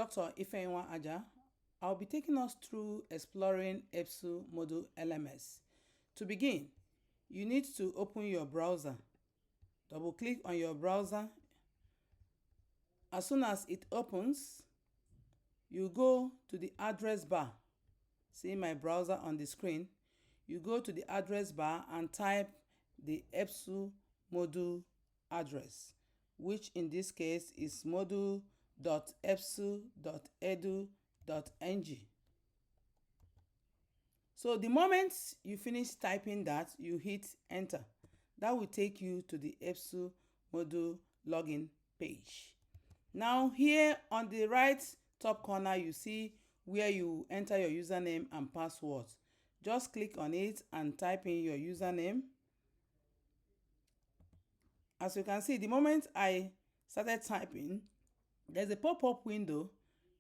Dr. Ifeanyi Aja. I'll be taking us through exploring EBSU Moodle LMS. To begin, you need to open your browser. Double click on your browser. As soon as it opens, you go to the address bar. See my browser on the screen. You go to the address bar and type the EBSU Moodle address, which in this case is moodle.ebsu.edu.ng. So the moment you finish typing that, you hit enter. That will take you to the EBSU Moodle login page. Now here on the right top corner, you see where you enter your username and password. Just click on it and type in your username. As you can see, the moment I started typing, there's a pop-up window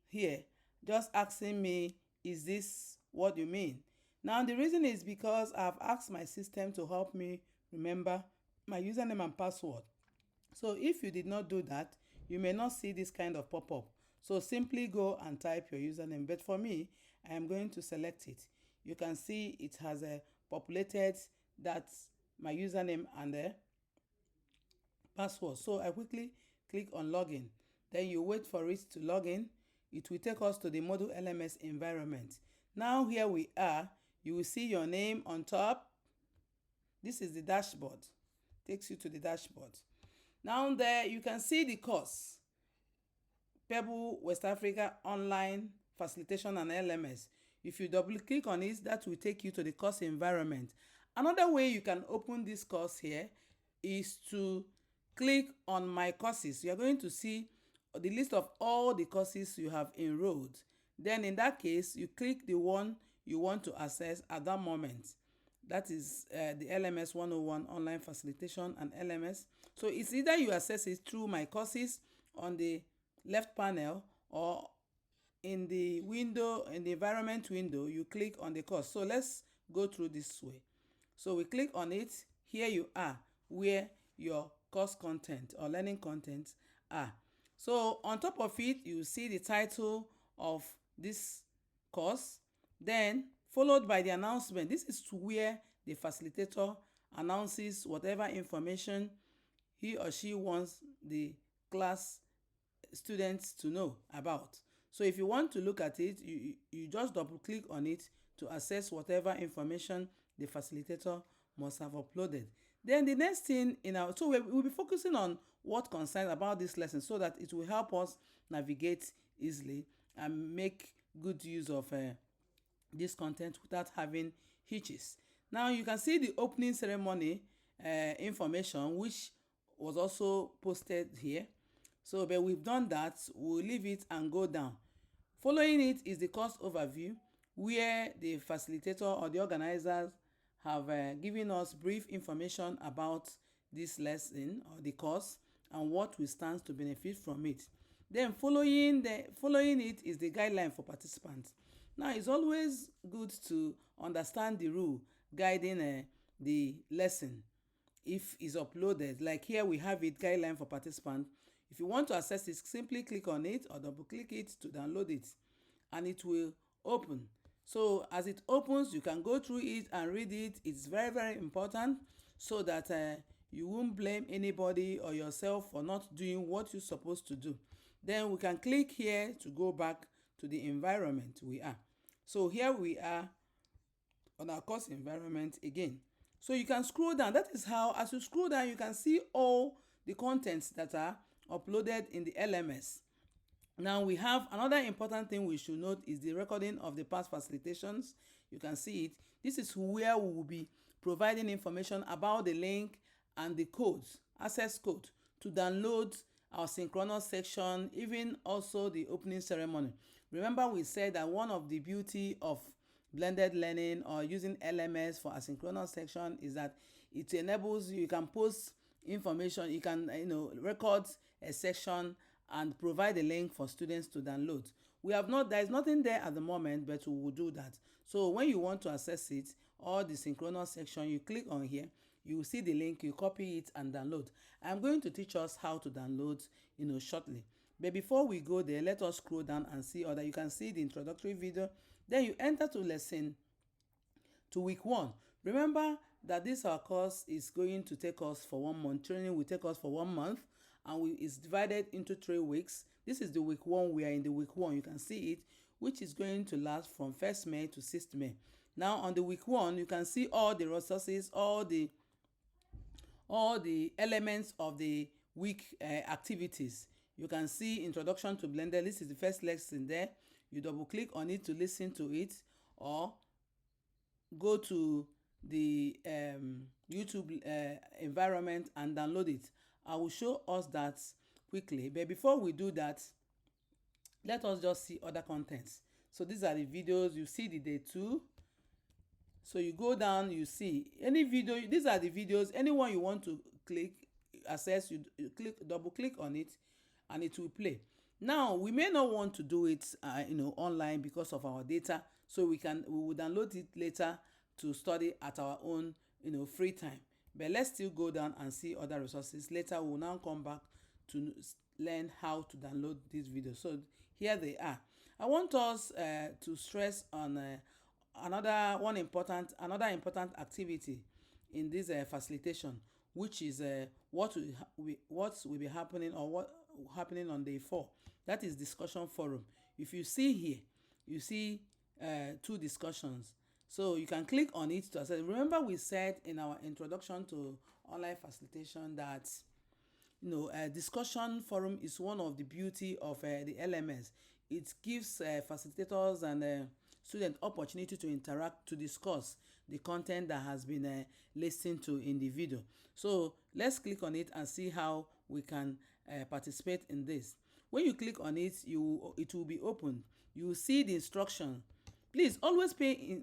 here just asking me, is this what you mean? Now the reason is because I've asked my system to help me remember my username and password. So if you did not do that, you may not see this kind of pop-up. So simply go and type your username. But for me, I am going to select it. You can see it has populated that's my username and the password. So I quickly click on login. Then you wait for it to log in. It will take us to the Moodle LMS environment. Now here we are. You will see your name on top. This is the dashboard. Takes you to the dashboard. Now there you can see the course. Pebble West Africa Online Facilitation and LMS. If you double click on it, that will take you to the course environment. Another way you can open this course here is to click on my courses. You are going to see the list of all the courses you have enrolled. Then in that case, you click the one you want to access at that moment. That is the LMS 101 Online Facilitation and LMS. So it's either you access it through my courses on the left panel, or in the window, in the environment window, you click on the course. So let's go through this way. So we click on it. Here you are where your course content or learning content are. So on top of it, you see the title of this course, then followed by the announcement. This is where the facilitator announces whatever information he or she wants the class students to know about. So if you want to look at it, you just double click on it to access whatever information the facilitator must have uploaded. Then the next thing so we'll be focusing on what concerns about this lesson so that it will help us navigate easily and make good use of this content without having hitches. Now you can see the opening ceremony information, which was also posted here. So but we've done that. We'll leave it and go down. Following it is the course overview, where the facilitator or the organizers have given us brief information about this lesson or the course and what we stand to benefit from it. Then following it is the guideline for participants. Now it's always good to understand the rule guiding the lesson if it's uploaded. Like here we have it, guideline for participants. If you want to access it, simply click on it or double click it to download it, and it will open. So as it opens, you can go through it and read it. It's very, very important so that you won't blame anybody or yourself for not doing what you're supposed to do. Then we can click here to go back to the environment we are. So here we are on our course environment again. So you can scroll down. That is how, as you scroll down, you can see all the contents that are uploaded in the LMS. Now we have another important thing we should note is the recording of the past facilitations. You can see it. This is where we will be providing information about the link and the codes, access code to download our synchronous section, even also the opening ceremony. Remember we said that one of the beauty of blended learning or using LMS for asynchronous section is that it enables you can post information, you can record a section and provide a link for students to download. There is nothing there at the moment, but we will do that. So when you want to access it or the synchronous section, you click on here, you will see the link, you copy it and download. I'm going to teach us how to download shortly. But before we go there, let us scroll down and see other. You can see the introductory video. Then you enter to week 1. Remember that this our course is going to take us for 1 month. Training will take us for 1 month, and it's divided into 3 weeks. This is the week 1. We are in the week 1. You can see it, which is going to last from 1st May to 6th May. Now on the week 1, you can see all the resources, all the elements of the week activities. You can see introduction to Blender. This is the first lesson there. You double click on it to listen to it, or go to the YouTube environment and download it. I will show us that quickly, but before we do that, let us just see other contents. So these are the videos. You see the day 2. So you go down, you see any video. These are the videos. Anyone you want to click access, you double click on it, and it will play. Now we may not want to do it online because of our data, so we will download it later to study at our own free time. But let's still go down and see other resources. Later we'll now come back to learn how to download these videos. So here they are. I want us to stress on another important activity in this facilitation, which is what will be happening, or what happening on day 4. That is discussion forum. If you see here, you see 2 discussions. So you can click on it to access. Remember, we said in our introduction to online facilitation that discussion forum is one of the beauty of the LMS. It gives facilitators and students opportunity to interact, to discuss the content that has been listened to in the video. So let's click on it and see how we can participate in this. When you click on it, it will be opened. You will see the instruction. Please always pay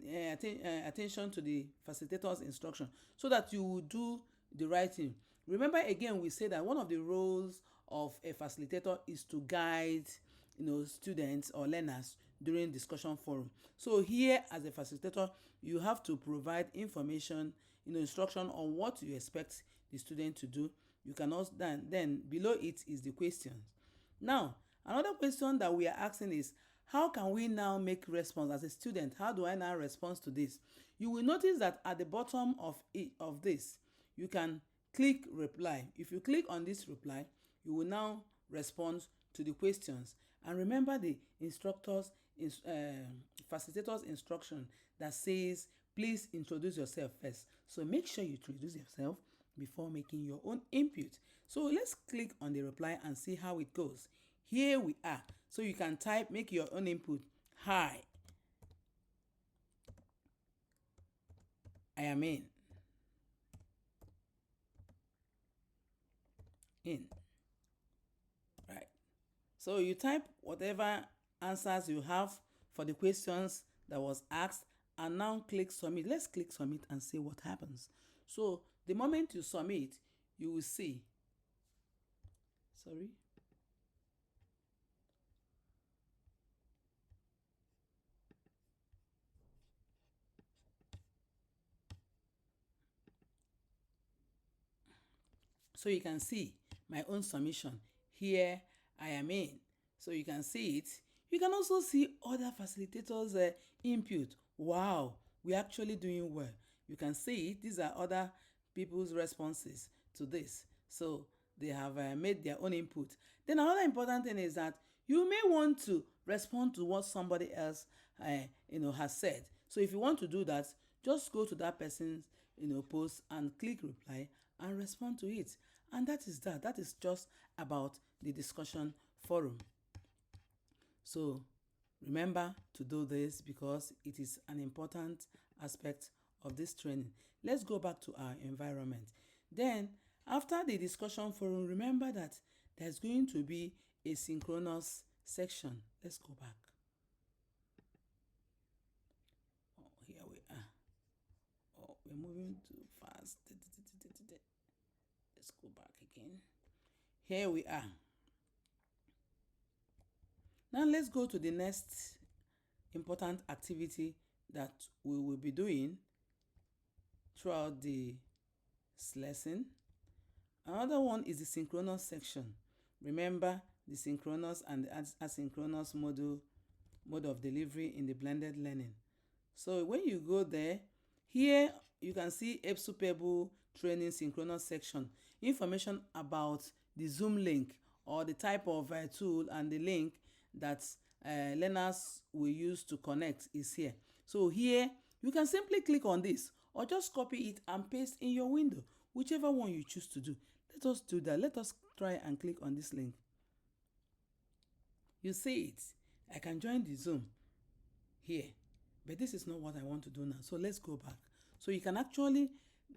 attention to the facilitator's instruction so that you will do the right thing. Remember, again, we say that one of the roles of a facilitator is to guide students or learners during discussion forum. So here, as a facilitator, you have to provide information, instruction on what you expect the student to do. You can also then below it is the questions. Now, another question that we are asking is, how can we now make response as a student? How do I now respond to this? You will notice that at the bottom of this, you can click reply. If you click on this reply, you will now respond to the questions. And remember the facilitator's instruction that says, please introduce yourself first. So make sure you introduce yourself before making your own input. So let's click on the reply and see how it goes. Here we are. So you can type, make your own input. Hi, I am in. Right. So you type whatever answers you have for the questions that was asked, and now click submit. Let's click submit and see what happens. So the moment you submit, you will see. Sorry. So you can see my own submission. Here I am in. So you can see it. You can also see other facilitators' input. Wow, we're actually doing well. You can see it. These are other people's responses to this. So they have made their own input. Then another important thing is that you may want to respond to what somebody else has said. So if you want to do that, just go to that person's post and click reply and respond to it. And that is that. That is just about the discussion forum. So remember to do this because it is an important aspect of this training. Let's go back to our environment. Then after the discussion forum, remember that there's going to be a synchronous section. Let's go back. Oh, here we are. Oh, we're moving too fast. Let's go back again. Here we are. Now let's go to the next important activity that we will be doing throughout the lesson. Another one is the synchronous section. Remember the synchronous and the asynchronous mode of delivery in the blended learning. So when you go there, here you can see EPSUPEBL training synchronous section, information about the Zoom link or the type of tool and the link that learners will use to connect is here. So here you can simply click on this or just copy it and paste in your window, whichever one you choose to do. Let us do that. Let us try and click on this link. You see it. I can join the Zoom here, but this is not what I want to do now. So let's go back. So you can actually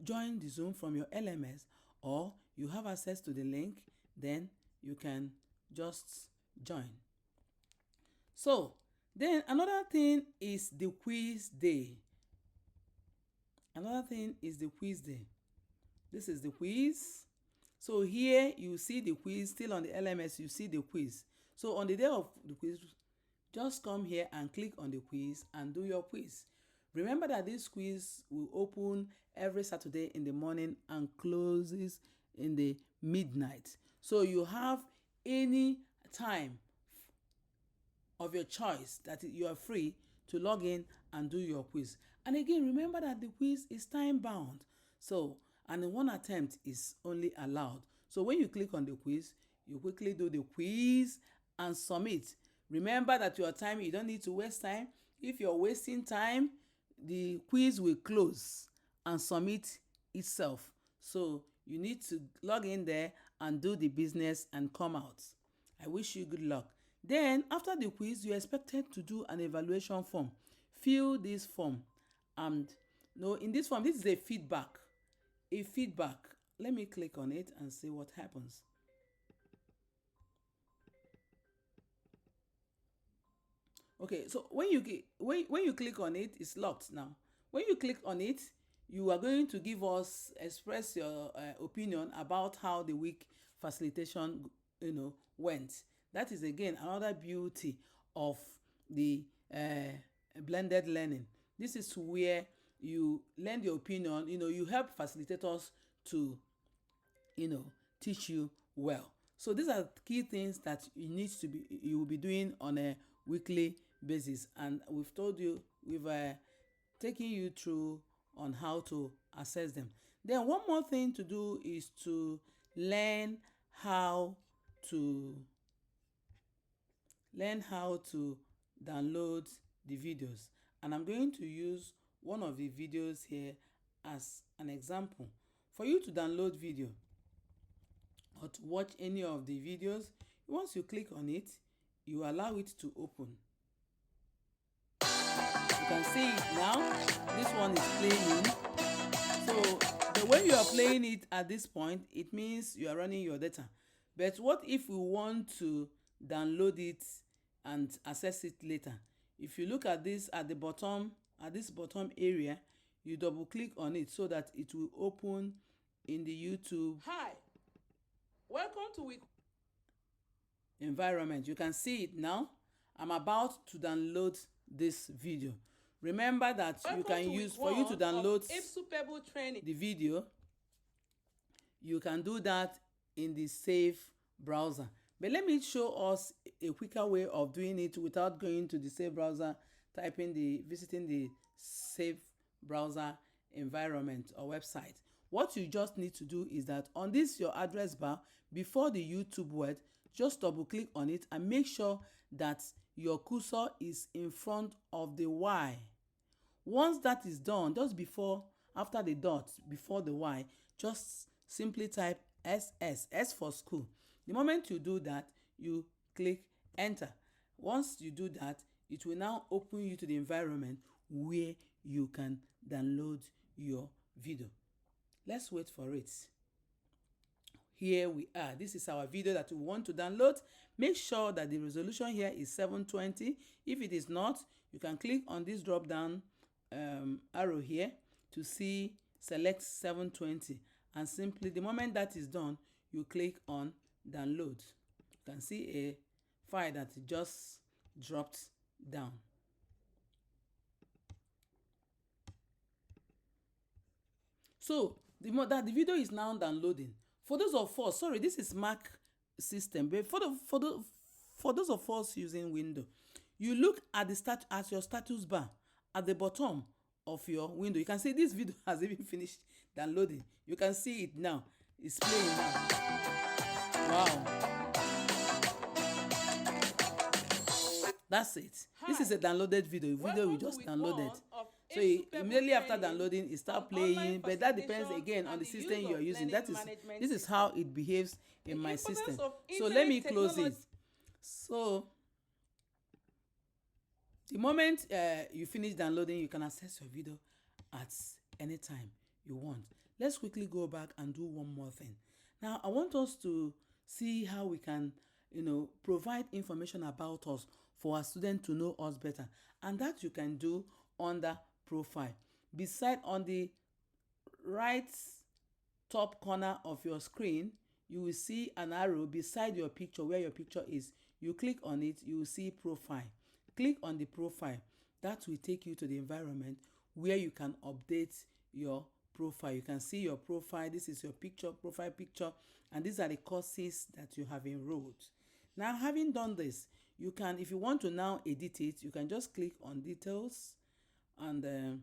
join the Zoom from your LMS, or you have access to the link, then you can just join. So then another thing is the quiz day. Another thing is the quiz day. This is the quiz. So here you see the quiz, still on the LMS, you see the quiz. So on the day of the quiz, just come here and click on the quiz and do your quiz. Remember that this quiz will open every Saturday in the morning and closes in the midnight. So you have any time of your choice that you are free to log in and do your quiz. And again, remember that the quiz is time bound. So, and one attempt is only allowed. So when you click on the quiz, you quickly do the quiz and submit. Remember that your time, you don't need to waste time. If you're wasting time, the quiz will close and submit itself. So you need to log in there and do the business and come out. I wish you good luck. Then after the quiz, you're expected to do an evaluation form. Fill this form. And in this form, this is a feedback. A feedback. Let me click on it and see what happens. Okay, so when you click on it, it's locked now. When you click on it, you are going to express your opinion about how the week facilitation went. That is again another beauty of the blended learning. This is where you lend your opinion. You help facilitators to teach you well. So these are key things that you will be doing on a weekly basis, and we've taken you through on how to access them. Then one more thing to do is to learn how to download the videos, and I'm going to use one of the videos here as an example. For you to download video or to watch any of the videos, once you click on it, you allow it to open. You can see it now. This one is playing. So when you are playing it at this point, it means you are running your data. But what if we want to download it and access it later? If you look at this at this bottom area, you double click on it so that it will open in the YouTube. Hi, welcome to Week environment. You can see it now. I'm about to download this video. Remember that you can use, for you to download the video, you can do that in the Save browser. But let me show us a quicker way of doing it without going to the Save browser, visiting the Save browser environment or website. What you just need to do is that on this your address bar, before the YouTube word, just double click on it and make sure that your cursor is in front of the Y. Once that is done, just after the dot, before the Y, just simply type SS, S for school. The moment you do that, you click enter. Once you do that, it will now open you to the environment where you can download your video. Let's wait for it. Here we are. This is our video that we want to download. Make sure that the resolution here is 720. If it is not, you can click on this drop down arrow here to select 720, and simply the moment that is done, you click on download. You can see a file that just dropped down. So the video is now downloading. For those of us, sorry, this is Mac system. But for those of us using window, you look at at your status bar at the bottom of your window. You can see this video has even finished downloading. You can see it now. It's playing now. Wow. That's it. This is a downloaded video. We just downloaded. So immediately after downloading, it start playing. But that depends again on the system you are using. This is how it behaves in my system. So let me close it. So the moment you finish downloading, you can access your video at any time you want. Let's quickly go back and do one more thing. Now I want us to see how we can, provide information about us for our students to know us better, and that you can do under profile. Beside, on the right top corner of your screen, you will see an arrow beside your picture where your picture is. You click on it, you will see profile. Click on the profile. That will take you to the environment where you can update your profile. You can see your profile. This is your profile picture, and these are the courses that you have enrolled. Now, having done this, you can, if you want to now edit it, you can just click on details and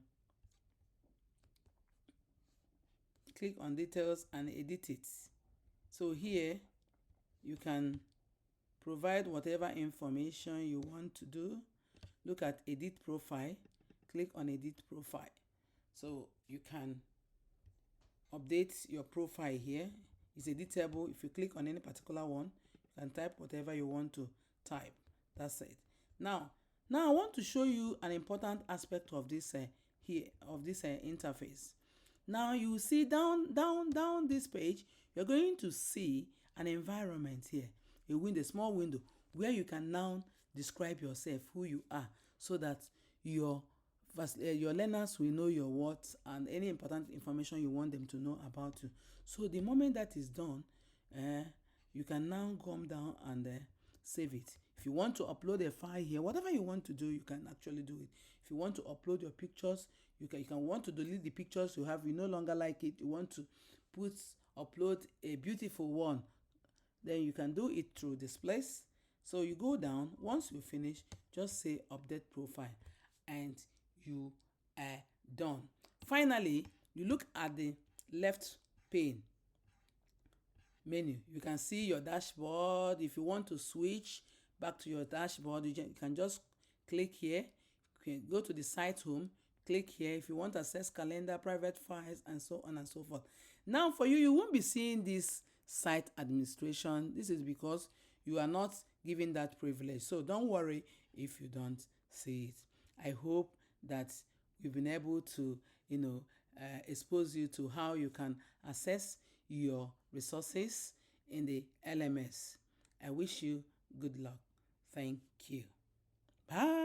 click on details and edit it. So here you can provide whatever information you want to do. Look at edit profile. Click on edit profile. So you can update your profile here. It's editable. If you click on any particular one, you can type whatever you want to type. That's it. Now I want to show you an important aspect of this interface. Now you see down this page, you're going to see an environment here, a small window where you can now describe yourself, who you are, so that your learners will know your worth and any important information you want them to know about you. So the moment that is done, you can now come down and save it. If you want to upload a file here, whatever you want to do, you can actually do it. If you want to upload your pictures, you can want to delete the pictures you have, you no longer like it, you want to upload a beautiful one, then you can do it through this place. So you go down, once you finish, just say update profile and you are done. Finally, you look at the left pane menu. You can see your dashboard. If you want to switch back to your dashboard, you can just click here. You can go to the site home, click here. If you want to access calendar, private files, and so on and so forth. Now for you won't be seeing this site administration. This is because you are not given that privilege. So don't worry if you don't see it. I hope that we've been able to, expose you to how you can access your resources in the LMS. I wish you good luck. Thank you. Bye.